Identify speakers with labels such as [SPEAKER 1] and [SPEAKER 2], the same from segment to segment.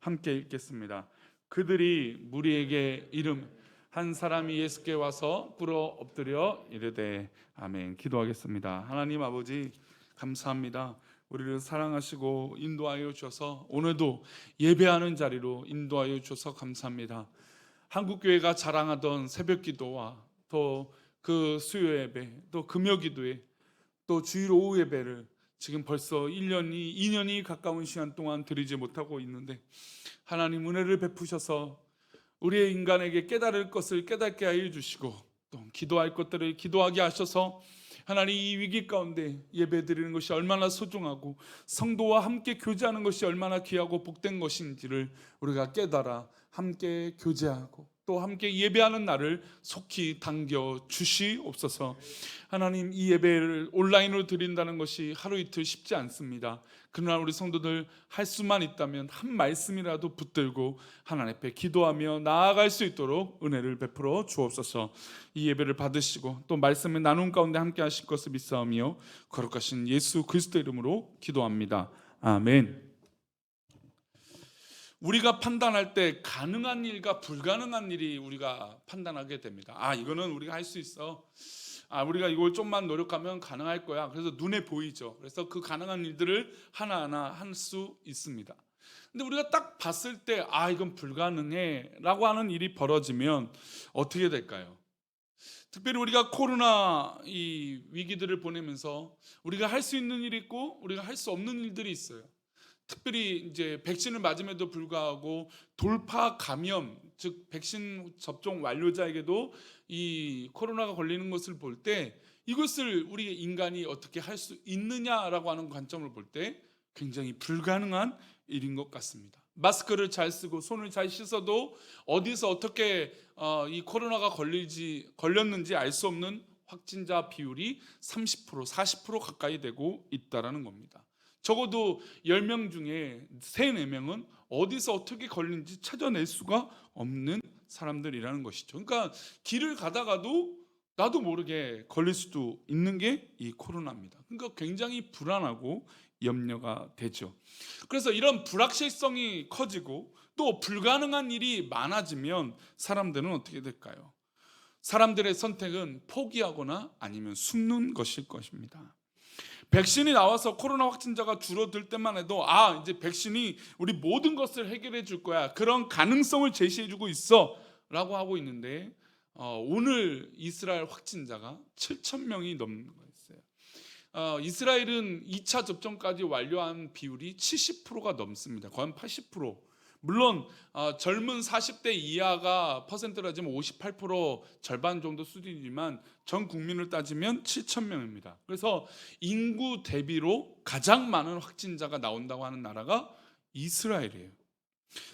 [SPEAKER 1] 함께 읽겠습니다. 그들이 무리에게 이름 한 사람이 예수께 와서 꿇어 엎드려 이르되 아멘. 기도하겠습니다. 하나님 아버지, 감사합니다. 우리를 사랑하시고 인도하여 주셔서 오늘도 예배하는 자리로 인도하여 주셔서 감사합니다. 한국교회가 자랑하던 새벽기도와 또 그 수요 예배, 또 금요 기도회, 또 주일 오후 예배를 지금 벌써 1년이 2년이 가까운 시간 동안 드리지 못하고 있는데, 하나님 은혜를 베푸셔서 우리의 인간에게 깨달을 것을 깨닫게 하여 주시고, 또 기도할 것들을 기도하게 하셔서 하나님 이 위기 가운데 예배 드리는 것이 얼마나 소중하고 성도와 함께 교제하는 것이 얼마나 귀하고 복된 것인지를 우리가 깨달아 함께 교제하고 또 함께 예배하는 날을 속히 당겨 주시옵소서. 하나님, 이 예배를 온라인으로 드린다는 것이 하루 이틀 쉽지 않습니다. 그러나 우리 성도들 할 수만 있다면 한 말씀이라도 붙들고 하나님 앞에 기도하며 나아갈 수 있도록 은혜를 베풀어 주옵소서. 이 예배를 받으시고 또 말씀을 나눈 가운데 함께 하실 것을 믿사오며 거룩하신 예수 그리스도 이름으로 기도합니다. 아멘. 우리가 판단할 때 가능한 일과 불가능한 일이 우리가 판단하게 됩니다. 이거는 우리가 할 수 있어. 우리가 이걸 좀만 노력하면 가능할 거야. 그래서 눈에 보이죠. 그래서 그 가능한 일들을 하나하나 할 수 있습니다. 근데 우리가 딱 봤을 때 이건 불가능해 라고 하는 일이 벌어지면 어떻게 될까요? 특별히 우리가 코로나 이 위기들을 보내면서 우리가 할 수 있는 일이 있고 우리가 할 수 없는 일들이 있어요. 특별히 이제 백신을 맞음에도 불구하고 돌파 감염, 즉 백신 접종 완료자에게도 이 코로나가 걸리는 것을 볼 때 이것을 우리 인간이 어떻게 할 수 있느냐라고 하는 관점을 볼 때 굉장히 불가능한 일인 것 같습니다. 마스크를 잘 쓰고 손을 잘 씻어도 어디서 어떻게 이 코로나가 걸렸는지 알 수 없는 확진자 비율이 30%, 40% 가까이 되고 있다라는 겁니다. 적어도 10명 중에 3, 4명은 어디서 어떻게 걸린지 찾아낼 수가 없는 사람들이라는 것이죠. 그러니까 길을 가다가도 나도 모르게 걸릴 수도 있는 게 이 코로나입니다. 그러니까 굉장히 불안하고 염려가 되죠. 그래서 이런 불확실성이 커지고 또 불가능한 일이 많아지면 사람들은 어떻게 될까요? 사람들의 선택은 포기하거나 아니면 숨는 것일 것입니다. 백신이 나와서 코로나 확진자가 줄어들 때만 해도 이제 백신이 우리 모든 것을 해결해 줄 거야, 그런 가능성을 제시해 주고 있어 라고 하고 있는데, 오늘 이스라엘 확진자가 7,000명이 넘는 거였어요. 이스라엘은 2차 접종까지 완료한 비율이 70%가 넘습니다. 거의 80%. 물론 젊은 40대 이하가 퍼센트로 따지면 58%, 절반 정도 수준이지만 전 국민을 따지면 7,000명입니다. 그래서 인구 대비로 가장 많은 확진자가 나온다고 하는 나라가 이스라엘이에요.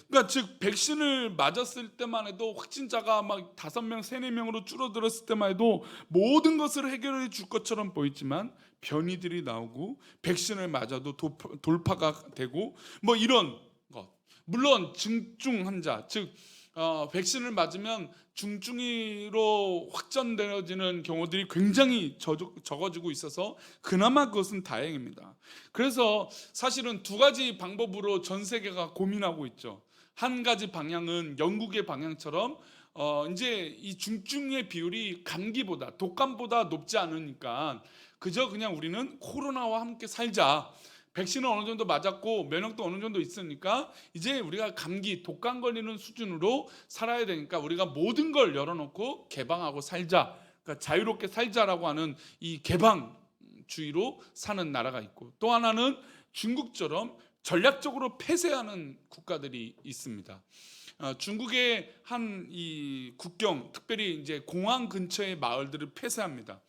[SPEAKER 1] 그러니까 즉 백신을 맞았을 때만 해도 확진자가 막 5명, 3, 4명으로 줄어들었을 때만 해도 모든 것을 해결해 줄 것처럼 보이지만 변이들이 나오고 백신을 맞아도 돌파가 되고 뭐 이런 것. 물론 중증 환자, 즉 백신을 맞으면 중증으로 확전되어지는 경우들이 굉장히 적어지고 있어서 그나마 그것은 다행입니다. 그래서 사실은 두 가지 방법으로 전 세계가 고민하고 있죠. 한 가지 방향은 영국의 방향처럼 이제 이 중증의 비율이 감기보다, 독감보다 높지 않으니까 그저 그냥 우리는 코로나와 함께 살자. 백신은 어느 정도 맞았고 면역도 어느 정도 있으니까 이제 우리가 감기, 독감 걸리는 수준으로 살아야 되니까 우리가 모든 걸 열어놓고 개방하고 살자. 그러니까 자유롭게 살자라고 하는 이 개방주의로 사는 나라가 있고, 또 하나는 중국처럼 전략적으로 폐쇄하는 국가들이 있습니다. 중국의 한 이 국경, 특별히 이제 공항 근처의 마을들을 폐쇄합니다.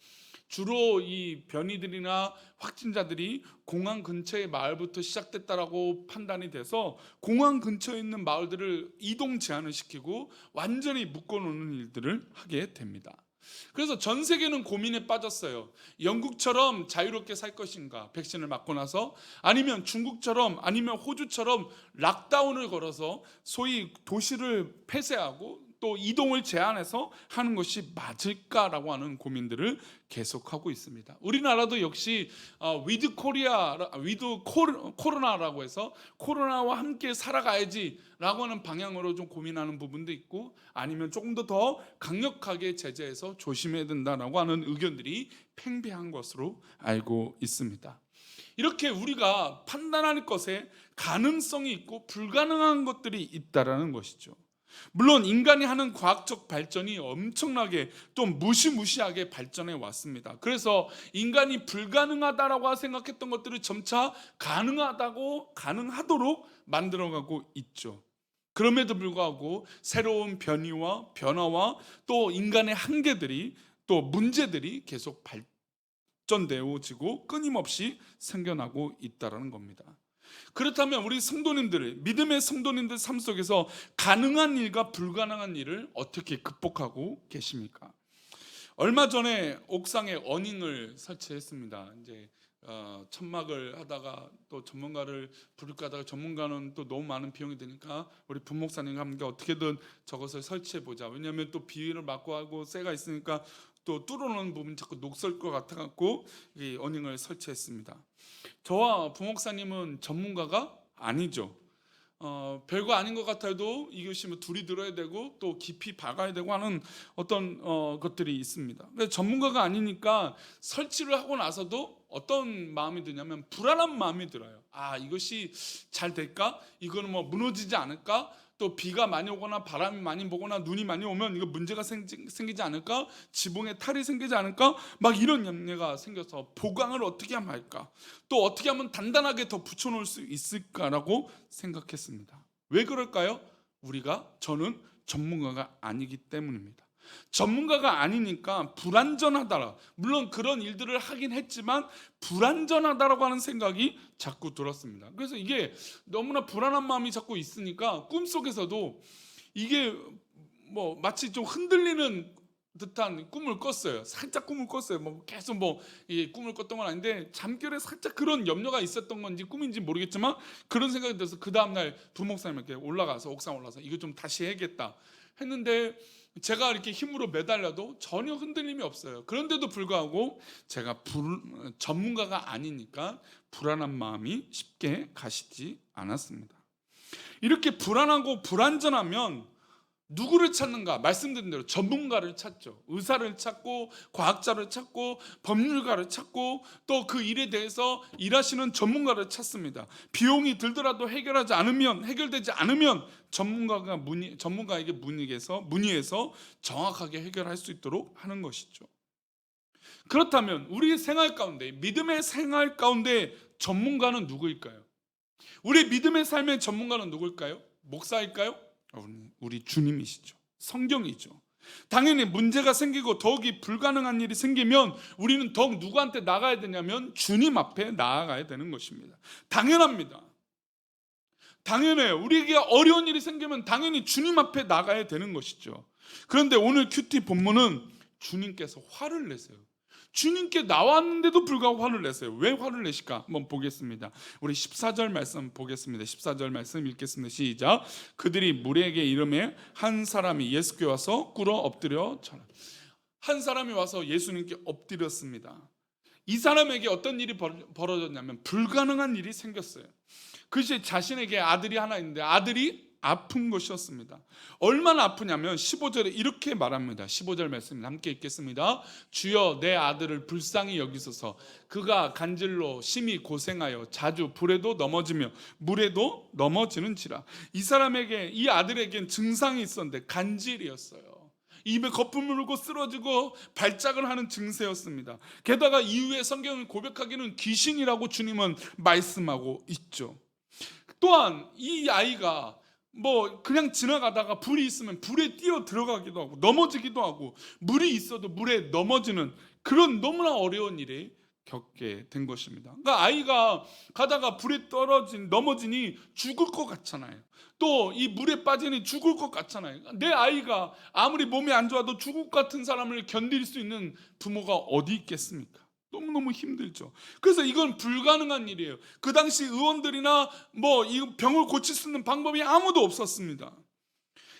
[SPEAKER 1] 주로 이 변이들이나 확진자들이 공항 근처의 마을부터 시작됐다라고 판단이 돼서 공항 근처에 있는 마을들을 이동 제한을 시키고 완전히 묶어놓는 일들을 하게 됩니다. 그래서 전 세계는 고민에 빠졌어요. 영국처럼 자유롭게 살 것인가, 백신을 맞고 나서, 아니면 중국처럼, 아니면 호주처럼 락다운을 걸어서 소위 도시를 폐쇄하고 또 이동을 제한해서 하는 것이 맞을까라고 하는 고민들을 계속하고 있습니다. 우리나라도 역시 위드 코로나라고 해서 코로나와 함께 살아가야지라고 하는 방향으로 좀 고민하는 부분도 있고, 아니면 조금 더 강력하게 제재해서 조심해야 된다라고 하는 의견들이 팽배한 것으로 알고 있습니다. 이렇게 우리가 판단할 것에 가능성이 있고 불가능한 것들이 있다라는 것이죠. 물론 인간이 하는 과학적 발전이 엄청나게 또 무시무시하게 발전해 왔습니다. 그래서 인간이 불가능하다라고 생각했던 것들을 점차 가능하도록 만들어가고 있죠. 그럼에도 불구하고 새로운 변화와 또 인간의 한계들이, 또 문제들이 계속 발전되어지고 끊임없이 생겨나고 있다는 겁니다. 그렇다면 우리 성도님들, 믿음의 성도님들 삶 속에서 가능한 일과 불가능한 일을 어떻게 극복하고 계십니까? 얼마 전에 옥상에 어닝을 설치했습니다. 이제 천막을 하다가 또 전문가를 부를까 하다가 전문가는 또 너무 많은 비용이 드니까 우리 부목사님과 함께 어떻게든 저것을 설치해 보자. 왜냐하면 또 비위를 맞고 하고 쇠가 있으니까 또 뚫어놓은 부분이 자꾸 녹슬 것 같아 갖고 이 어닝을 설치했습니다. 저와 부목사님은 전문가가 아니죠. 별거 아닌 것 같아도 이것이 둘이 들어야 되고 또 깊이 박아야 되고 하는 어떤 것들이 있습니다. 근데 전문가가 아니니까 설치를 하고 나서도 어떤 마음이 드냐면 불안한 마음이 들어요. 이것이 잘 될까? 이거는 무너지지 않을까? 또 비가 많이 오거나 바람이 많이 불거나 눈이 많이 오면 이거 문제가 생기지 않을까? 지붕에 탈이 생기지 않을까? 막 이런 염려가 생겨서 보강을 어떻게 하면 할까? 또 어떻게 하면 단단하게 더 붙여놓을 수 있을까라고 생각했습니다. 왜 그럴까요? 저는 전문가가 아니기 때문입니다. 전문가가 아니니까 불안전하다. 물론 그런 일들을 하긴 했지만 불안전하다라고 하는 생각이 자꾸 들었습니다. 그래서 이게 너무나 불안한 마음이 자꾸 있으니까 꿈속에서도 이게 마치 좀 흔들리는 듯한 꿈을 꿨어요. 살짝 꿈을 꿨어요. 계속 이 꿈을 꿨던 건 아닌데 잠결에 살짝 그런 염려가 있었던 건지 꿈인지 모르겠지만 그런 생각이 들어서 그 다음날 부목사님께 옥상 올라가서 이거 좀 다시 해야겠다 했는데, 제가 이렇게 힘으로 매달려도 전혀 흔들림이 없어요. 그런데도 불구하고 제가 전문가가 아니니까 불안한 마음이 쉽게 가시지 않았습니다. 이렇게 불안하고 불안전하면 누구를 찾는가? 말씀드린 대로 전문가를 찾죠. 의사를 찾고 과학자를 찾고 법률가를 찾고 또 그 일에 대해서 일하시는 전문가를 찾습니다. 비용이 들더라도 해결되지 않으면 전문가에게 문의해서 정확하게 해결할 수 있도록 하는 것이죠. 그렇다면 우리 생활 가운데, 믿음의 생활 가운데 전문가는 누구일까요? 우리 믿음의 삶의 전문가는 누구일까요? 목사일까요? 우리 주님이시죠. 성경이죠. 당연히 문제가 생기고 더욱이 불가능한 일이 생기면 우리는 더욱 누구한테 나가야 되냐면 주님 앞에 나아가야 되는 것입니다. 당연합니다. 당연해요. 우리에게 어려운 일이 생기면 당연히 주님 앞에 나가야 되는 것이죠. 그런데 오늘 큐티 본문은 주님께서 화를 내세요. 주님께 나왔는데도 불구하고 화를 내세요. 왜 화를 내실까? 한번 보겠습니다. 우리 14절 말씀 보겠습니다. 14절 말씀 읽겠습니다. 시작. 그들이 무리에게 이르매 한 사람이 예수께 와서 꿇어 엎드려 절하. 한 사람이 와서 예수님께 엎드렸습니다. 이 사람에게 어떤 일이 벌어졌냐면 불가능한 일이 생겼어요. 그것이 자신에게 아들이 하나 있는데 아들이 아픈 것이었습니다. 얼마나 아프냐면 15절에 이렇게 말합니다. 15절 말씀 함께 읽겠습니다. 주여 내 아들을 불쌍히 여기소서. 그가 간질로 심히 고생하여 자주 불에도 넘어지며 물에도 넘어지는지라. 이 아들에겐 증상이 있었는데 간질이었어요. 입에 거품을 물고 쓰러지고 발작을 하는 증세였습니다. 게다가 이후에 성경을 고백하기는 귀신이라고 주님은 말씀하고 있죠. 또한 이 아이가 그냥 지나가다가 불이 있으면 불에 뛰어 들어가기도 하고 넘어지기도 하고, 물이 있어도 물에 넘어지는 그런 너무나 어려운 일이 겪게 된 것입니다. 그러니까 아이가 가다가 불에 넘어지니 죽을 것 같잖아요. 또 이 물에 빠지니 죽을 것 같잖아요. 내 아이가 아무리 몸이 안 좋아도 죽을 것 같은 사람을 견딜 수 있는 부모가 어디 있겠습니까? 너무너무 힘들죠. 그래서 이건 불가능한 일이에요. 그 당시 의원들이나 이 병을 고칠 수 있는 방법이 아무도 없었습니다.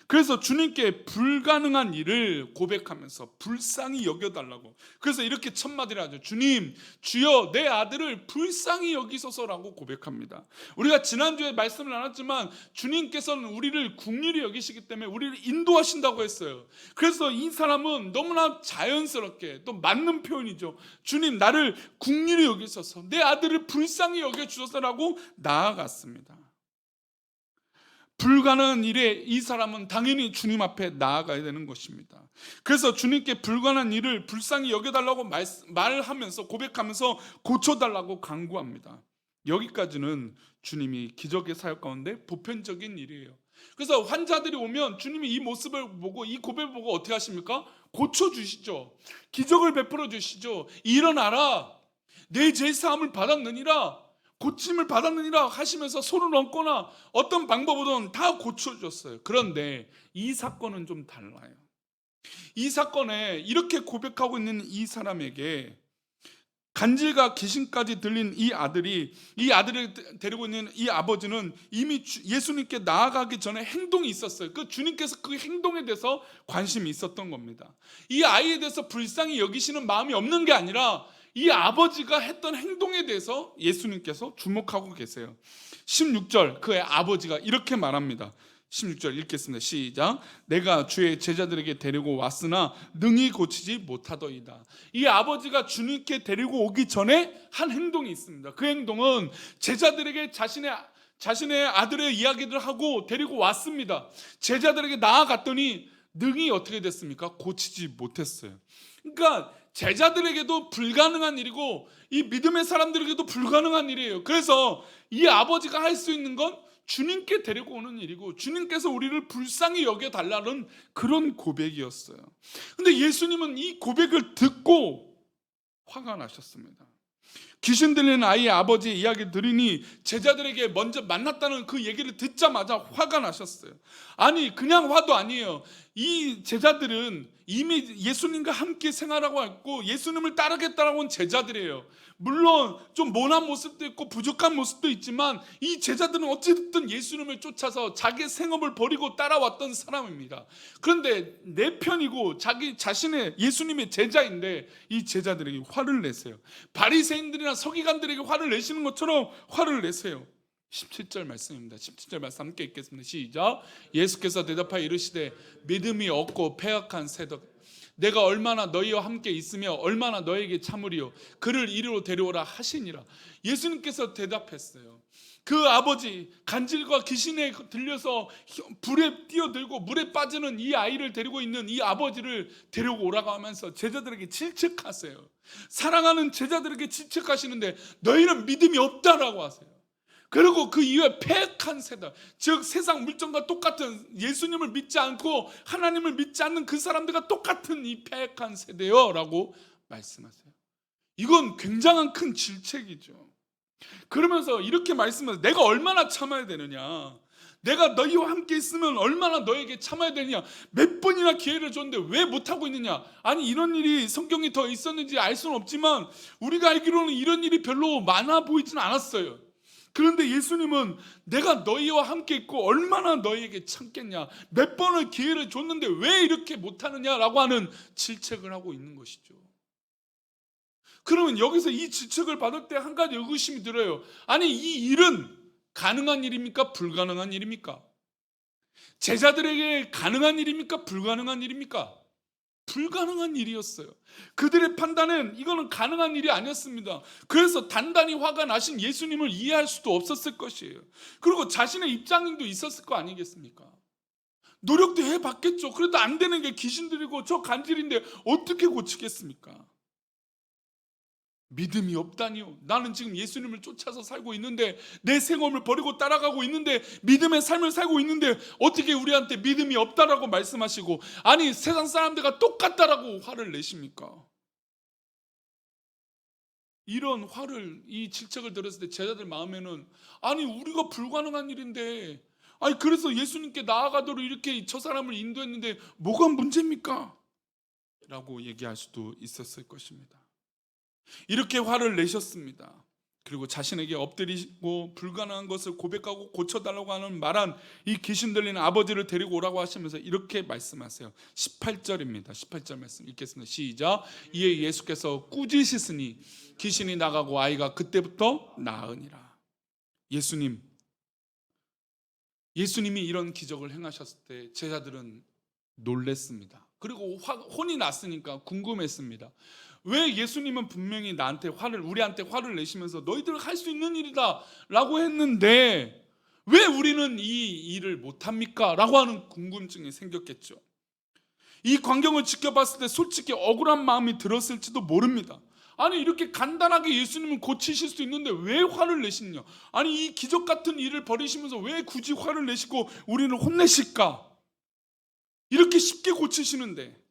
[SPEAKER 1] 그래서 주님께 불가능한 일을 고백하면서 불쌍히 여겨달라고, 그래서 이렇게 첫 마디를 하죠. 주님, 주여 내 아들을 불쌍히 여기소서라고 고백합니다. 우리가 지난주에 말씀을 나눴지만 주님께서는 우리를 긍휼히 여기시기 때문에 우리를 인도하신다고 했어요. 그래서 이 사람은 너무나 자연스럽게, 또 맞는 표현이죠. 주님, 나를 긍휼히 여기소서, 내 아들을 불쌍히 여겨주소서라고 나아갔습니다. 불가능한 일에 이 사람은 당연히 주님 앞에 나아가야 되는 것입니다. 그래서 주님께 불가능한 일을 불쌍히 여겨달라고 말하면서, 고백하면서 고쳐달라고 간구합니다. 여기까지는 주님이 기적의 사역 가운데 보편적인 일이에요. 그래서 환자들이 오면 주님이 이 모습을 보고, 이 고백을 보고 어떻게 하십니까? 고쳐주시죠. 기적을 베풀어 주시죠. 일어나라, 내 죄사함을 받았느니라, 고침을 받았느니라 하시면서 손을 얹거나 어떤 방법으로든 다 고쳐줬어요. 그런데 이 사건은 좀 달라요. 이 사건에 이렇게 고백하고 있는 이 사람에게 간질과 귀신까지 들린 이 아들을 데리고 있는 이 아버지는 이미 예수님께 나아가기 전에 행동이 있었어요. 그 주님께서 그 행동에 대해서 관심이 있었던 겁니다. 이 아이에 대해서 불쌍히 여기시는 마음이 없는 게 아니라 이 아버지가 했던 행동에 대해서 예수님께서 주목하고 계세요. 16절, 그의 아버지가 이렇게 말합니다. 16절 읽겠습니다. 시작. 내가 주의 제자들에게 데리고 왔으나 능히 고치지 못하더이다. 이 아버지가 주님께 데리고 오기 전에 한 행동이 있습니다. 그 행동은 제자들에게 자신의 아들의 이야기를 하고 데리고 왔습니다. 제자들에게 나아갔더니 능히 어떻게 됐습니까? 고치지 못했어요. 그러니까 제자들에게도 불가능한 일이고 이 믿음의 사람들에게도 불가능한 일이에요. 그래서 이 아버지가 할 수 있는 건 주님께 데리고 오는 일이고, 주님께서 우리를 불쌍히 여겨달라는 그런 고백이었어요. 근데 예수님은 이 고백을 듣고 화가 나셨습니다. 귀신 들리는 아이의 아버지의 이야기를 들으니 제자들에게 먼저 만났다는 그 얘기를 듣자마자 화가 나셨어요. 아니, 그냥 화도 아니에요. 이 제자들은 이미 예수님과 함께 생활하고 있고 예수님을 따르겠다라고 온 제자들이에요. 물론 좀 모난 모습도 있고 부족한 모습도 있지만 이 제자들은 어쨌든 예수님을 쫓아서 자기 생업을 버리고 따라왔던 사람입니다. 그런데 내 편이고 자기 자신의 예수님의 제자인데 이 제자들에게 화를 내세요. 바리새인들이나 서기관들에게 화를 내시는 것처럼 화를 내세요. 17절 말씀입니다. 17절 말씀 함께 읽겠습니다. 시작. 예수께서 대답하여 이르시되 믿음이 없고 패역한 세덕, 내가 얼마나 너희와 함께 있으며 얼마나 너에게 참으리요, 그를 이리로 데려오라 하시니라. 예수님께서 대답했어요. 그 아버지, 간질과 귀신에 들려서 불에 뛰어들고 물에 빠지는 이 아이를 데리고 있는 이 아버지를 데리고 오라고 하면서 제자들에게 질책하세요. 사랑하는 제자들에게 질책하시는데 너희는 믿음이 없다라고 하세요. 그리고 그 이후에 패역한 세대, 즉 세상 물정과 똑같은, 예수님을 믿지 않고 하나님을 믿지 않는 그 사람들과 똑같은 이 패역한 세대요 라고 말씀하세요. 이건 굉장한 큰 질책이죠. 그러면서 이렇게 말씀하세요. 내가 얼마나 참아야 되느냐, 내가 너희와 함께 있으면 얼마나 너에게 참아야 되느냐, 몇 번이나 기회를 줬는데 왜 못하고 있느냐. 아니, 이런 일이 성경에 더 있었는지 알 수는 없지만 우리가 알기로는 이런 일이 별로 많아 보이진 않았어요. 그런데 예수님은 내가 너희와 함께 있고 얼마나 너희에게 참겠냐, 몇 번을 기회를 줬는데 왜 이렇게 못하느냐라고 하는 질책을 하고 있는 것이죠. 그러면 여기서 이 질책을 받을 때 한 가지 의구심이 들어요. 아니, 이 일은 가능한 일입니까? 불가능한 일입니까? 제자들에게 가능한 일입니까? 불가능한 일입니까? 불가능한 일이었어요. 그들의 판단은 이거는 가능한 일이 아니었습니다. 그래서 단단히 화가 나신 예수님을 이해할 수도 없었을 것이에요. 그리고 자신의 입장도 있었을 거 아니겠습니까? 노력도 해봤겠죠. 그래도 안 되는 게 귀신들이고 저 간질인데 어떻게 고치겠습니까? 믿음이 없다니요. 나는 지금 예수님을 쫓아서 살고 있는데, 내 생업을 버리고 따라가고 있는데, 믿음의 삶을 살고 있는데 어떻게 우리한테 믿음이 없다라고 말씀하시고, 아니 세상 사람들과 똑같다라고 화를 내십니까? 이런 화를, 이 질책을 들었을 때 제자들 마음에는, 아니 우리가 불가능한 일인데, 아니 그래서 예수님께 나아가도록 이렇게 저 사람을 인도했는데 뭐가 문제입니까? 라고 얘기할 수도 있었을 것입니다. 이렇게 화를 내셨습니다. 그리고 자신에게 엎드리고 불가능한 것을 고백하고 고쳐달라고 하는 말한 이 귀신 들리는 아버지를 데리고 오라고 하시면서 이렇게 말씀하세요. 18절입니다. 18절 말씀 읽겠습니다. 시작. 이에 예수께서 꾸짖으시니 귀신이 나가고 아이가 그때부터 나으니라. 예수님이 이런 기적을 행하셨을 때 제자들은 놀랬습니다. 그리고 혼이 났으니까 궁금했습니다. 왜 예수님은 분명히 우리한테 화를 내시면서 너희들 할 수 있는 일이다 라고 했는데 왜 우리는 이 일을 못합니까? 라고 하는 궁금증이 생겼겠죠. 이 광경을 지켜봤을 때 솔직히 억울한 마음이 들었을지도 모릅니다. 아니 이렇게 간단하게 예수님은 고치실 수 있는데 왜 화를 내시냐? 아니 이 기적 같은 일을 벌이시면서 왜 굳이 화를 내시고 우리를 혼내실까? 이렇게 쉽게 고치시는데.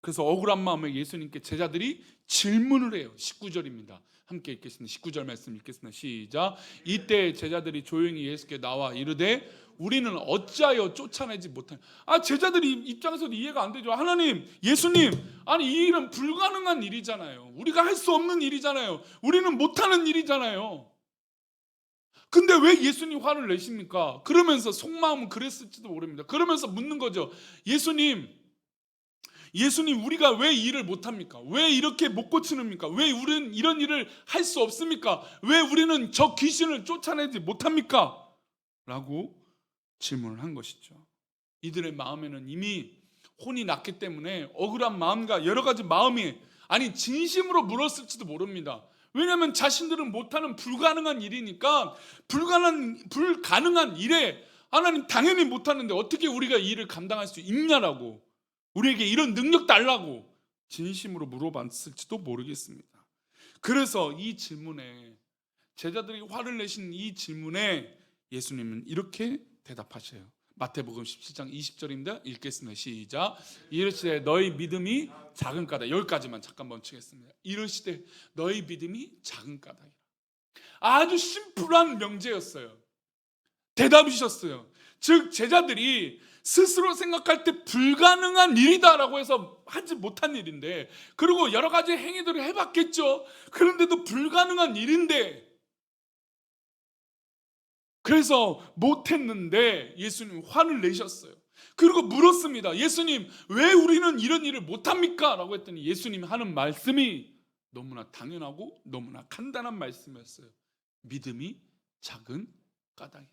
[SPEAKER 1] 그래서 억울한 마음에 예수님께 제자들이 질문을 해요. 19절입니다. 함께 읽겠습니다. 19절 말씀 읽겠습니다. 시작. 이때 제자들이 조용히 예수께 나와 이르되 우리는 어찌하여 쫓아내지 못하냐. 제자들이 입장에서도 이해가 안 되죠. 하나님, 예수님, 아니 이 일은 불가능한 일이잖아요. 우리가 할 수 없는 일이잖아요. 우리는 못하는 일이잖아요. 근데 왜 예수님 화를 내십니까? 그러면서 속마음은 그랬을지도 모릅니다. 그러면서 묻는 거죠. 예수님 우리가 왜 일을 못합니까? 왜 이렇게 못 고치는입니까? 왜 우리는 이런 일을 할 수 없습니까? 왜 우리는 저 귀신을 쫓아내지 못합니까? 라고 질문을 한 것이죠. 이들의 마음에는 이미 혼이 났기 때문에 억울한 마음과 여러 가지 마음이 진심으로 물었을지도 모릅니다. 왜냐하면 자신들은 못하는 불가능한 일이니까 불가능한 일에 하나님 당연히 못하는데 어떻게 우리가 이 일을 감당할 수 있냐라고, 우리에게 이런 능력 달라고 진심으로 물어봤을지도 모르겠습니다. 그래서 이 질문에, 제자들이 화를 내신 이 질문에 예수님은 이렇게 대답하셔요. 마태복음 17장 20절입니다. 읽겠습니다. 시작. 이르시되 너희 믿음이 작은 까닭. 여기까지만 잠깐 멈추겠습니다. 이르시되 너희 믿음이 작은 까닭이라. 아주 심플한 명제였어요. 대답이셨어요. 즉 제자들이 스스로 생각할 때 불가능한 일이다라고 해서 하지 못한 일인데, 그리고 여러 가지 행위들을 해봤겠죠. 그런데도 불가능한 일인데, 그래서 못했는데 예수님 화를 내셨어요. 그리고 물었습니다. 예수님 왜 우리는 이런 일을 못합니까? 라고 했더니 예수님이 하는 말씀이 너무나 당연하고 너무나 간단한 말씀이었어요. 믿음이 작은 까닭이라.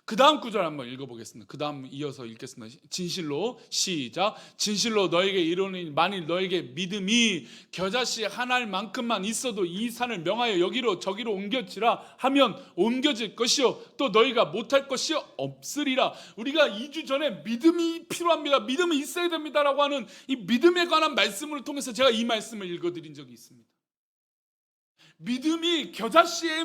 [SPEAKER 1] 그 다음 구절 한번 읽어보겠습니다. 그 다음 이어서 읽겠습니다. 진실로 시작. 진실로 너에게 이르노니 만일 너에게 믿음이 겨자씨 한 알만큼만 있어도 이 산을 명하여 여기로 저기로 옮겨지라 하면 옮겨질 것이요 또 너희가 못할 것이 없으리라. 우리가 2주 전에 믿음이 필요합니다, 믿음이 있어야 됩니다라고 하는 이 믿음에 관한 말씀을 통해서 제가 이 말씀을 읽어드린 적이 있습니다. 믿음이 겨자씨에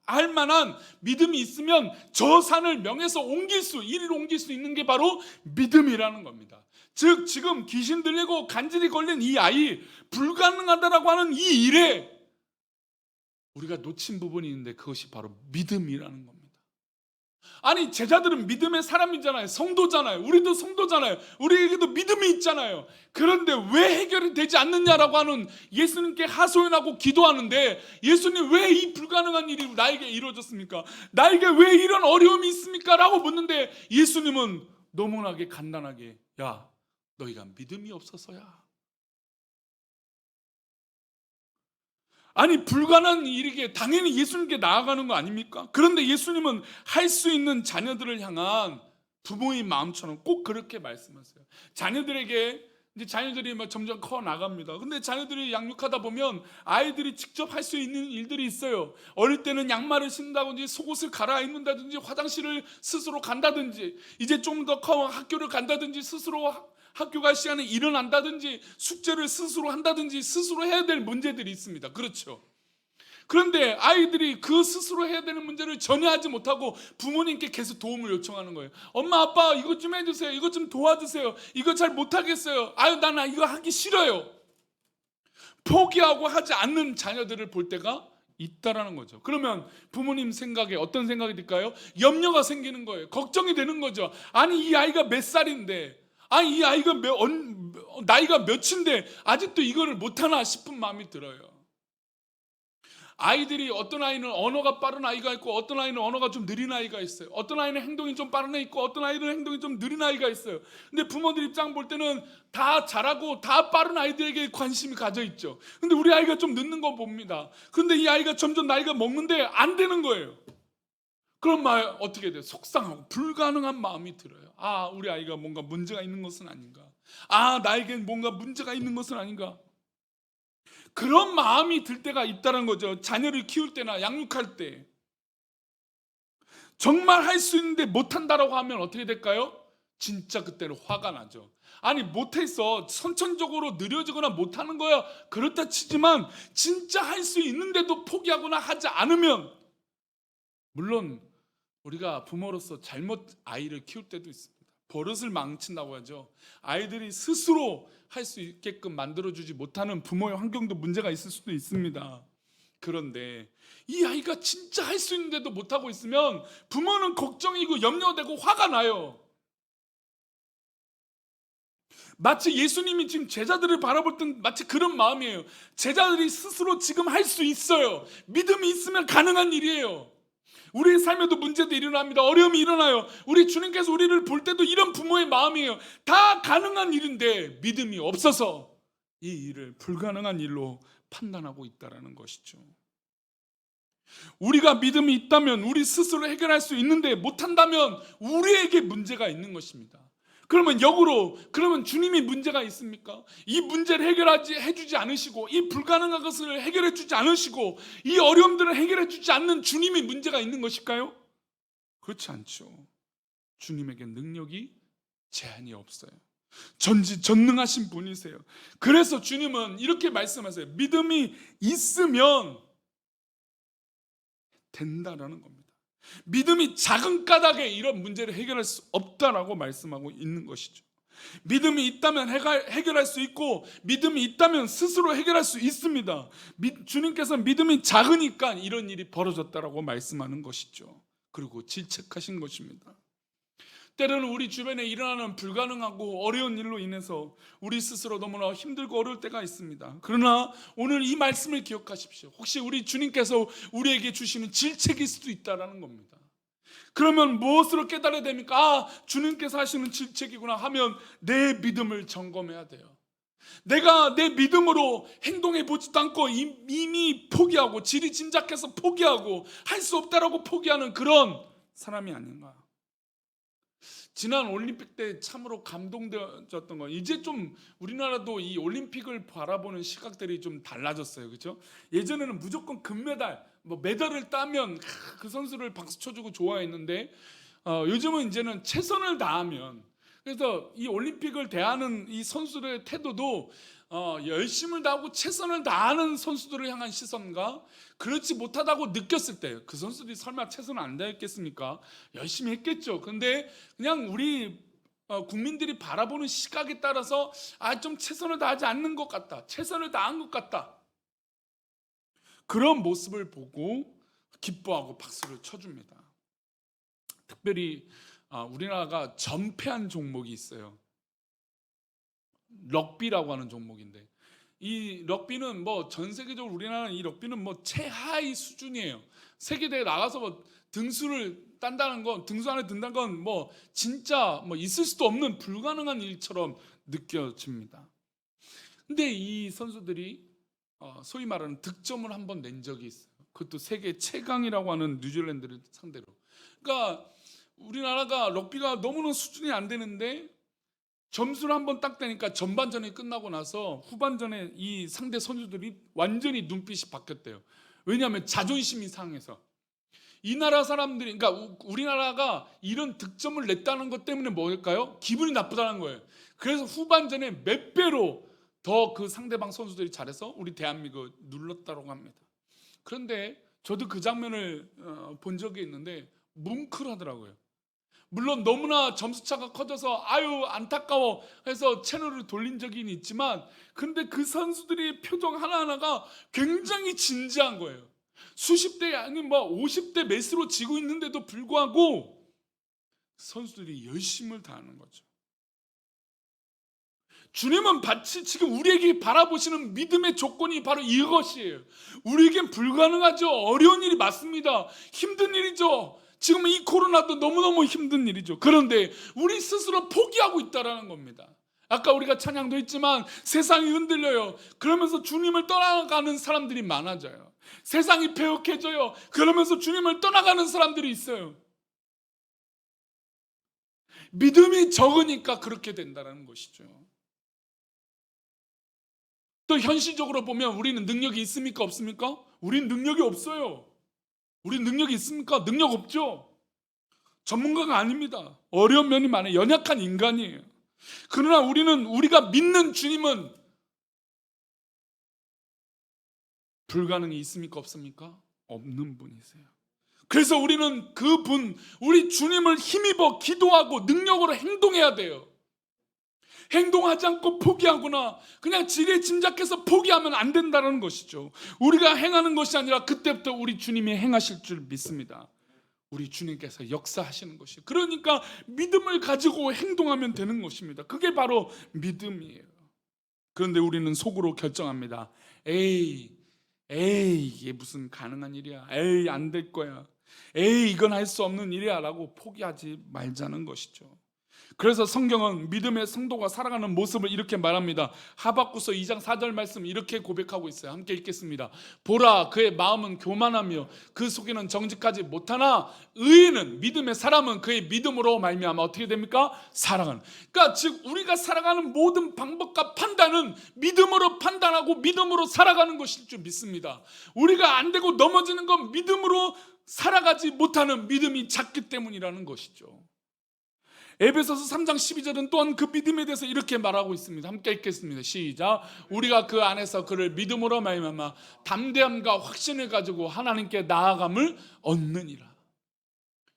[SPEAKER 1] 할 만한 믿음이 있으면 저 산을 명해서 이리로 옮길 수 있는 게 바로 믿음이라는 겁니다. 즉 지금 귀신 들리고 간질이 걸린 이 아이, 불가능하다라고 하는 이 일에 우리가 놓친 부분이 있는데 그것이 바로 믿음이라는 겁니다. 제자들은 믿음의 사람이잖아요. 성도잖아요. 우리도 성도잖아요. 우리에게도 믿음이 있잖아요. 그런데 왜 해결이 되지 않느냐라고 하는, 예수님께 하소연하고 기도하는데 예수님 왜 이 불가능한 일이 나에게 이루어졌습니까? 나에게 왜 이런 어려움이 있습니까? 라고 묻는데 예수님은 너무나게 간단하게, 야 너희가 믿음이 없어서야. 불가능한 일이기에 당연히 예수님께 나아가는 거 아닙니까? 그런데 예수님은 할 수 있는 자녀들을 향한 부모의 마음처럼 꼭 그렇게 말씀하세요. 자녀들이 점점 커 나갑니다. 근데 자녀들이 양육하다 보면 아이들이 직접 할 수 있는 일들이 있어요. 어릴 때는 양말을 신다든지 속옷을 갈아입는다든지 화장실을 스스로 간다든지, 이제 좀 더 커 학교를 간다든지 스스로 학교 갈 시간에 일어난다든지 숙제를 스스로 한다든지 스스로 해야 될 문제들이 있습니다. 그렇죠? 그런데 아이들이 그 스스로 해야 되는 문제를 전혀 하지 못하고 부모님께 계속 도움을 요청하는 거예요. 엄마 아빠 이것 좀 해주세요. 이것 좀 도와주세요. 이거 잘 못하겠어요. 나는 이거 하기 싫어요. 포기하고 하지 않는 자녀들을 볼 때가 있다라는 거죠. 그러면 부모님 생각에 어떤 생각이 들까요? 염려가 생기는 거예요. 걱정이 되는 거죠. 이 아이가 몇 살인데, 이 아이가 나이가 몇인데 아직도 이거를 못하나 싶은 마음이 들어요. 아이들이 어떤 아이는 언어가 빠른 아이가 있고 어떤 아이는 언어가 좀 느린 아이가 있어요. 어떤 아이는 행동이 좀 빠른 애 있고 어떤 아이는 행동이 좀 느린 아이가 있어요. 근데 부모들 입장 볼 때는 다 잘하고 다 빠른 아이들에게 관심이 가져 있죠. 근데 우리 아이가 좀 늦는 거 봅니다. 근데 이 아이가 점점 나이가 먹는데 안 되는 거예요. 그런 말 어떻게 돼요? 속상하고 불가능한 마음이 들어요. 아, 우리 아이가 뭔가 문제가 있는 것은 아닌가? 아, 나에겐 뭔가 문제가 있는 것은 아닌가? 그런 마음이 들 때가 있다는 거죠. 자녀를 키울 때나 양육할 때. 정말 할 수 있는데 못한다라고 하면 어떻게 될까요? 진짜 그때는 화가 나죠. 아니, 못했어. 선천적으로 느려지거나 못하는 거야. 그렇다 치지만 진짜 할 수 있는데도 포기하거나 하지 않으면, 물론 우리가 부모로서 잘못 아이를 키울 때도 있습니다. 버릇을 망친다고 하죠. 아이들이 스스로 할 수 있게끔 만들어주지 못하는 부모의 환경도 문제가 있을 수도 있습니다. 그런데 이 아이가 진짜 할 수 있는데도 못하고 있으면 부모는 걱정이고 염려되고 화가 나요. 마치 예수님이 지금 제자들을 바라볼 땐 마치 그런 마음이에요. 제자들이 스스로 지금 할 수 있어요. 믿음이 있으면 가능한 일이에요. 우리의 삶에도 문제도 일어납니다. 어려움이 일어나요. 우리 주님께서 우리를 볼 때도 이런 부모의 마음이에요. 다 가능한 일인데 믿음이 없어서 이 일을 불가능한 일로 판단하고 있다는 것이죠. 우리가 믿음이 있다면 우리 스스로 해결할 수 있는데 못한다면 우리에게 문제가 있는 것입니다. 그러면 역으로, 그러면 주님이 문제가 있습니까? 이 문제를 해주지 않으시고 이 불가능한 것을 해결해 주지 않으시고 이 어려움들을 해결해 주지 않는 주님이 문제가 있는 것일까요? 그렇지 않죠. 주님에게 능력이 제한이 없어요. 전지전능하신 분이세요. 그래서 주님은 이렇게 말씀하세요. 믿음이 있으면 된다라는 겁니다. 믿음이 작은 까닭에 이런 문제를 해결할 수 없다라고 말씀하고 있는 것이죠. 믿음이 있다면 해결할 수 있고 믿음이 있다면 스스로 해결할 수 있습니다. 주님께서 믿음이 작으니까 이런 일이 벌어졌다라고 말씀하는 것이죠. 그리고 질책하신 것입니다. 때로는 우리 주변에 일어나는 불가능하고 어려운 일로 인해서 우리 스스로 너무나 힘들고 어려울 때가 있습니다. 그러나 오늘 이 말씀을 기억하십시오. 혹시 우리 주님께서 우리에게 주시는 질책일 수도 있다는 겁니다. 그러면 무엇으로 깨달아야 됩니까? 아, 주님께서 하시는 질책이구나 하면 내 믿음을 점검해야 돼요. 내가 내 믿음으로 행동해 보지도 않고 이미 포기하고 지리짐작해서 포기하고 할 수 없다라고 포기하는 그런 사람이 아닌가. 지난 올림픽 때 참으로 감동되었던 건, 이제 좀 우리나라도 이 올림픽을 바라보는 시각들이 좀 달라졌어요. 그렇죠? 예전에는 무조건 금메달, 뭐 메달을 따면 그 선수를 박수 쳐주고 좋아했는데 요즘은 이제는 최선을 다하면, 그래서 이 올림픽을 대하는 이 선수들의 태도도 열심을 다하고 최선을 다하는 선수들을 향한 시선과 그렇지 못하다고 느꼈을 때, 그 선수들이 설마 최선을 안 다했겠습니까? 열심히 했겠죠. 근데 그냥 우리 국민들이 바라보는 시각에 따라서 좀 최선을 다하지 않는 것 같다, 최선을 다한 것 같다, 그런 모습을 보고 기뻐하고 박수를 쳐줍니다. 특별히 우리나라가 전패한 종목이 있어요. 럭비라고 하는 종목인데, 이 럭비는 뭐 전 세계적으로 우리나라는 이 럭비는 뭐 최하위 수준이에요. 세계대회 나가서 뭐 등수를 딴다는 건, 등수 안에 든다는 건 뭐 진짜 뭐 있을 수도 없는 불가능한 일처럼 느껴집니다. 근데 이 선수들이 소위 말하는 득점을 한번 낸 적이 있어요. 그것도 세계 최강이라고 하는 뉴질랜드를 상대로. 그러니까 우리나라가 럭비가 너무나 수준이 안 되는데 점수를 한번 딱 되니까 전반전이 끝나고 나서 후반전에 이 상대 선수들이 완전히 눈빛이 바뀌었대요. 왜냐하면 자존심이 상해서. 이 나라 사람들이, 그러니까 우리나라가 이런 득점을 냈다는 것 때문에 뭘까요? 기분이 나쁘다는 거예요. 그래서 후반전에 몇 배로 더 그 상대방 선수들이 잘해서 우리 대한민국을 눌렀다고 합니다. 그런데 저도 그 장면을 본 적이 있는데 뭉클하더라고요. 물론 너무나 점수차가 커져서 아유 안타까워 해서 채널을 돌린 적이 있지만, 근데 그 선수들의 표정 하나하나가 굉장히 진지한 거예요. 수십 대 아니 뭐 50대 몇으로 지고 있는데도 불구하고 선수들이 열심을 다하는 거죠. 주님은 마치 지금 우리에게 바라보시는 믿음의 조건이 바로 이것이에요. 우리에겐 불가능하죠. 어려운 일이 맞습니다. 힘든 일이죠. 지금 이 코로나도 너무너무 힘든 일이죠. 그런데 우리 스스로 포기하고 있다는 겁니다. 아까 우리가 찬양도 했지만 세상이 흔들려요. 그러면서 주님을 떠나가는 사람들이 많아져요. 세상이 패역해져요. 그러면서 주님을 떠나가는 사람들이 있어요. 믿음이 적으니까 그렇게 된다는 것이죠. 또 현실적으로 보면 우리는 능력이 있습니까? 없습니까? 우리는 능력이 없어요. 우리는 능력이 있습니까? 능력 없죠. 전문가가 아닙니다. 어려운 면이 많아요. 연약한 인간이에요. 그러나 우리가 믿는 주님은 불가능이 있습니까? 없습니까? 없는 분이세요. 그래서 우리는 우리 주님을 힘입어 기도하고 능력으로 행동해야 돼요. 행동하지 않고 포기하거나 그냥 지레 짐작해서 포기하면 안 된다는 것이죠. 우리가 행하는 것이 아니라 그때부터 우리 주님이 행하실 줄 믿습니다. 우리 주님께서 역사하시는 것이에요. 그러니까 믿음을 가지고 행동하면 되는 것입니다. 그게 바로 믿음이에요. 그런데 우리는 속으로 결정합니다. 에이 이게 무슨 가능한 일이야. 에이 안 될 거야. 에이 이건 할 수 없는 일이야 라고 포기하지 말자는 것이죠. 그래서 성경은 믿음의 성도가 살아가는 모습을 이렇게 말합니다. 하박국서 2장 4절 말씀 이렇게 고백하고 있어요. 함께 읽겠습니다. 보라 그의 마음은 교만하며 그 속에는 정직하지 못하나 의인은 믿음의 사람은 그의 믿음으로 말미암아 어떻게 됩니까? 살아가는. 그러니까 즉 우리가 살아가는 모든 방법과 판단은 믿음으로 판단하고 믿음으로 살아가는 것일 줄 믿습니다. 우리가 안 되고 넘어지는 건 믿음으로 살아가지 못하는 믿음이 작기 때문이라는 것이죠. 에베소서 3장 12절은 또한 그 믿음에 대해서 이렇게 말하고 있습니다. 함께 읽겠습니다. 시작. 우리가 그 안에서 그를 믿음으로 말미암아 담대함과 확신을 가지고 하나님께 나아감을 얻느니라.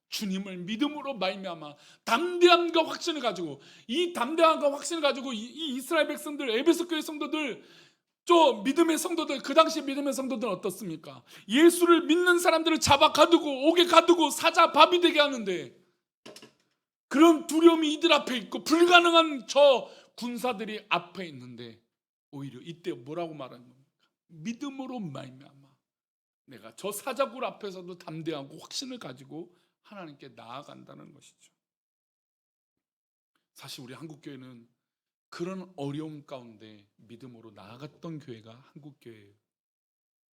[SPEAKER 1] 주님을 믿음으로 말미암아 담대함과 확신을 가지고 이 담대함과 확신을 가지고 이 이스라엘 백성들 에베소 교회 성도들 저 믿음의 성도들 그 당시 믿음의 성도들은 어떻습니까? 예수를 믿는 사람들을 잡아 가두고 옥에 가두고 사자 밥이 되게 하는데 그런 두려움이 이들 앞에 있고 불가능한 저 군사들이 앞에 있는데 오히려 이때 뭐라고 말하는 겁니까? 믿음으로 말미암아 내가 저 사자굴 앞에서도 담대하고 확신을 가지고 하나님께 나아간다는 것이죠. 사실 우리 한국교회는 그런 어려움 가운데 믿음으로 나아갔던 교회가 한국교회예요.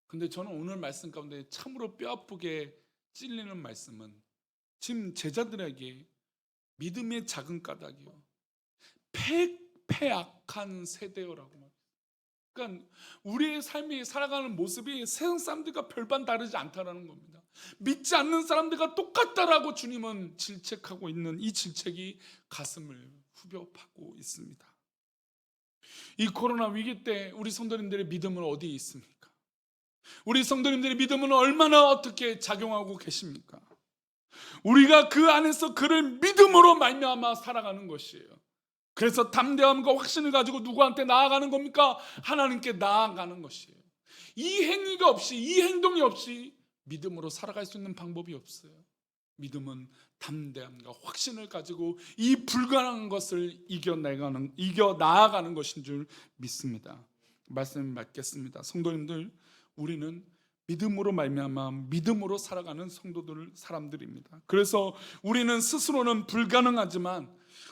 [SPEAKER 1] 근데 저는 오늘 말씀 가운데 참으로 뼈아프게 찔리는 말씀은 지금 제자들에게 믿음의 작은 까닭이요 패악한 세대요라고 말해요. 그러니까 우리의 삶이 살아가는 모습이 세상 사람들과 별반 다르지 않다라는 겁니다. 믿지 않는 사람들과 똑같다라고 주님은 질책하고 있는 이 질책이 가슴을 후벼 파고 있습니다. 이 코로나 위기 때 우리 성도님들의 믿음은 어디에 있습니까? 우리 성도님들의 믿음은 얼마나 어떻게 작용하고 계십니까? 우리가 그 안에서 그를 믿음으로 말미암아 살아가는 것이에요. 그래서 담대함과 확신을 가지고 누구한테 나아가는 겁니까? 하나님께 나아가는 것이에요. 이 행위가 없이 이 행동이 없이 믿음으로 살아갈 수 있는 방법이 없어요. 믿음은 담대함과 확신을 가지고 이 불가능한 것을 이겨 나아가는 것인 줄 믿습니다. 말씀을 맺겠습니다. 성도님들, 우리는 믿음으로 말미암아 믿음으로 살아가는 사람들입니다. 그래서 우리는 스스로는 불가능하지만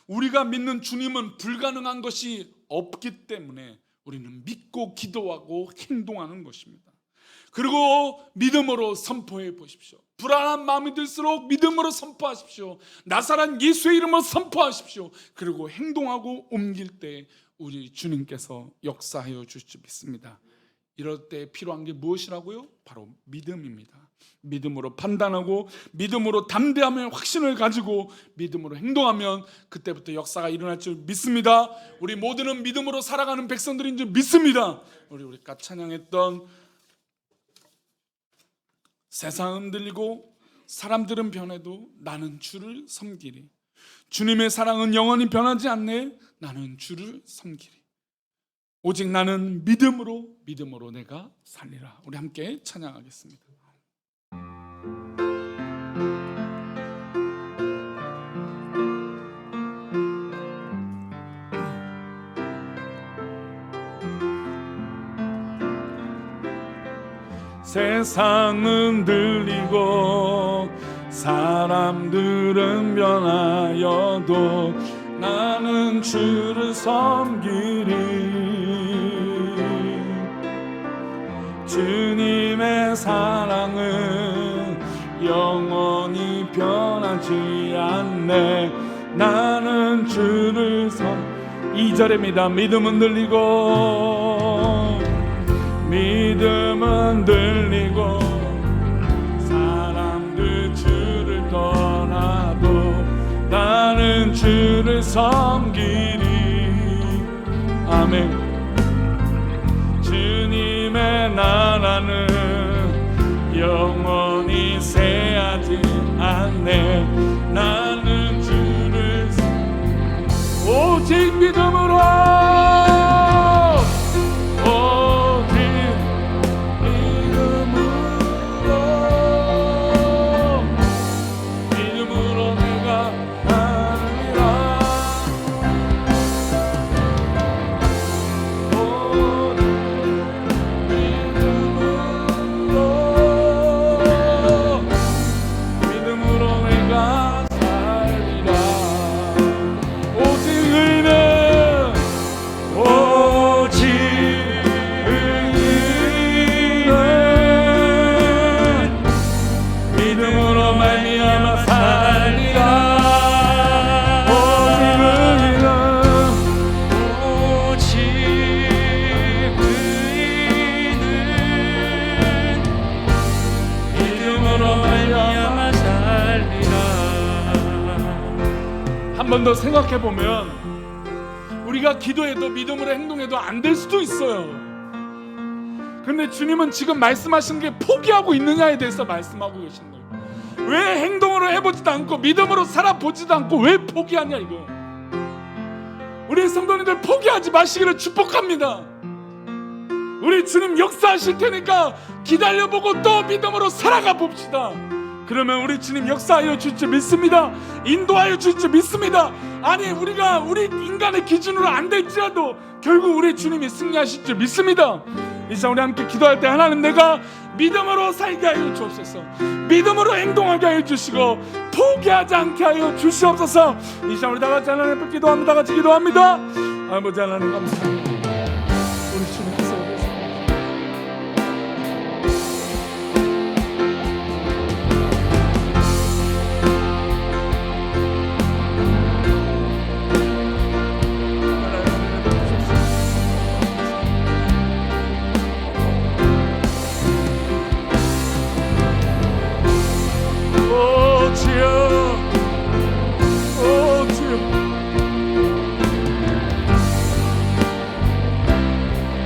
[SPEAKER 1] 우리가 믿는 주님은 불가능한 것이 없기 때문에 우리는 믿고 기도하고 행동하는 것입니다. 그리고 믿음으로 선포해 보십시오. 불안한 마음이 들수록 믿음으로 선포하십시오. 나사렛 예수의 이름으로 선포하십시오. 그리고 행동하고 옮길 때 우리 주님께서 역사하여 주실 줄 믿습니다. 이럴 때 필요한 게 무엇이라고요? 바로 믿음입니다. 믿음으로 판단하고 믿음으로 담대함의 확신을 가지고 믿음으로 행동하면 그때부터 역사가 일어날 줄 믿습니다. 우리 모두는 믿음으로 살아가는 백성들인 줄 믿습니다. 우리가 찬양했던 세상 흔들리고 사람들은 변해도 나는 주를 섬기리. 주님의 사랑은 영원히 변하지 않네. 나는 주를 섬기리. 오직 나는 믿음으로 내가 살리라. 우리 함께 찬양하겠습니다. 세상은 들리고 사람들은 변하여도 나는 주를 섬기리. 주님의 사랑은 영원히 변하지 않네. 나는 주를 2절입니다. 믿음은 들리고 믿음은 들리고 사람들 주를 떠나도 나는 주를 섬기리. 아멘. 주님의 나라는 영원히 새하지 않네. 나는 주를 오직 믿음으로 한 번 더 생각해보면 우리가 기도해도 믿음으로 행동해도 안 될 수도 있어요. 근데 주님은 지금 말씀하신 게 포기하고 있느냐에 대해서 말씀하고 계신 거예요. 왜 행동으로 해보지도 않고 믿음으로 살아보지도 않고 왜 포기하냐 이거. 우리 성도님들 포기하지 마시기를 축복합니다. 우리 주님 역사하실 테니까 기다려보고 또 믿음으로 살아가 봅시다. 그러면 우리 주님 역사하여 줄 줄 믿습니다. 인도하여 줄 줄 믿습니다. 아니 우리가 우리 인간의 기준으로 안 될지라도 결국 우리 주님이 승리하실 줄 믿습니다. 이제 우리 함께 기도할 때 하나님 내가 믿음으로 살게 하여 주옵소서. 믿음으로 행동하게 하여 주시고 포기하지 않게 하여 주시옵소서. 이제 우리 다 같이 하나님 앞에 기도합니다. 같이 기도합니다. 아버지 하나님 감사합니다. 우리 주님께서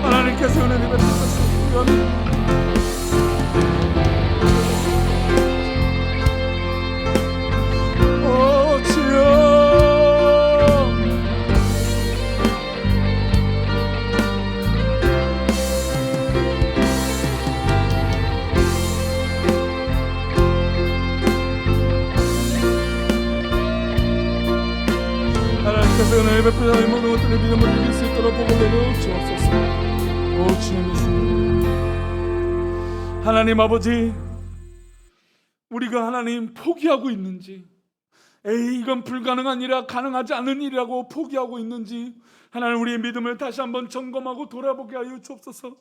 [SPEAKER 1] 하나님께서 은혜를 베푸셨습니다. 오 주여 하나님께서 은혜를 베푸사 이 모든 것들을 믿음으로 이길 수 있도록 복을 내려 주옵소서. 오 주님 믿습니다. 하나님 아버지 우리가 하나님 포기하고 있는지 에이 이건 불가능한 일이라 가능하지 않은 일이라고 포기하고 있는지 하나님 우리의 믿음을 다시 한번 점검하고 돌아보게 하여 주옵소서.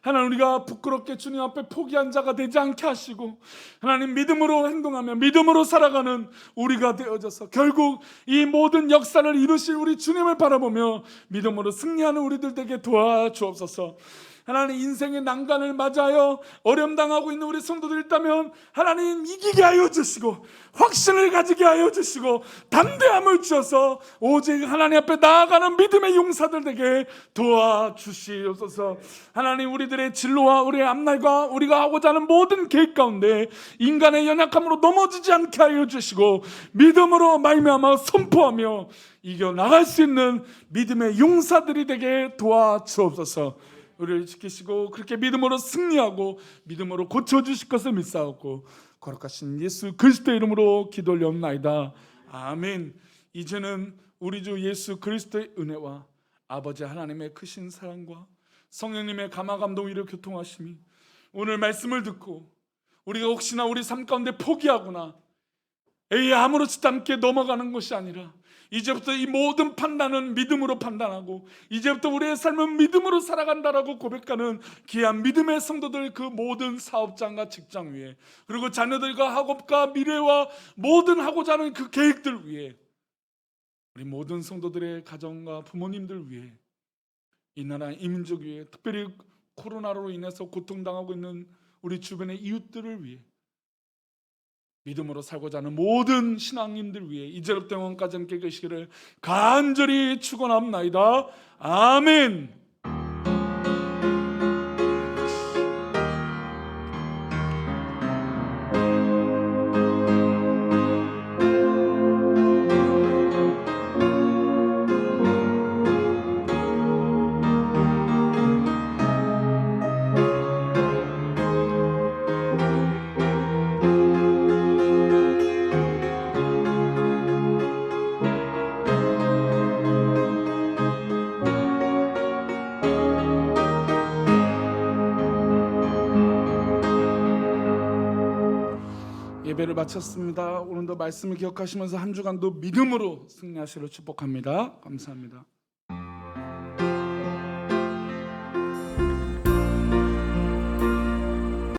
[SPEAKER 1] 하나님 우리가 부끄럽게 주님 앞에 포기한 자가 되지 않게 하시고 하나님 믿음으로 행동하며 믿음으로 살아가는 우리가 되어져서 결국 이 모든 역사를 이루실 우리 주님을 바라보며 믿음으로 승리하는 우리들 되게 도와주옵소서. 하나님 인생의 난간을 맞아요 어려움 당하고 있는 우리 성도들 있다면 하나님 이기게 하여 주시고 확신을 가지게 하여 주시고 담대함을 주셔서 오직 하나님 앞에 나아가는 믿음의 용사들 되게 도와주시옵소서. 하나님 우리들의 진로와 우리의 앞날과 우리가 하고자 하는 모든 계획 가운데 인간의 연약함으로 넘어지지 않게 하여 주시고 믿음으로 말미암아 선포하며 이겨나갈 수 있는 믿음의 용사들이 되게 도와주옵소서. 우리를 지키시고 그렇게 믿음으로 승리하고 믿음으로 고쳐주실 것을 믿사옵고 거룩하신 예수 그리스도의 이름으로 기도 올려옵나이다. 아멘. 이제는 우리 주 예수 그리스도의 은혜와 아버지 하나님의 크신 사랑과 성령님의 감화 감동 위로 교통하심이 오늘 말씀을 듣고 우리가 혹시나 우리 삶 가운데 포기하거나 아무렇지도 않게 넘어가는 것이 아니라 이제부터 이 모든 판단은 믿음으로 판단하고 이제부터 우리의 삶은 믿음으로 살아간다라고 고백하는 귀한 믿음의 성도들, 그 모든 사업장과 직장 위에, 그리고 자녀들과 학업과 미래와 모든 하고자 하는 그 계획들 위에, 우리 모든 성도들의 가정과 부모님들 위해, 이 나라 이민족 위에, 특별히 코로나로 인해서 고통당하고 있는 우리 주변의 이웃들을 위해, 믿음으로 살고자 하는 모든 신앙인들 위해 이제부터 영원까지 함께 계시기를 간절히 축원합나이다. 아멘. 예배를 마쳤습니다. 오늘도 말씀을 기억하시면서 한 주간도 믿음으로 승리하시기를 축복합니다. 감사합니다.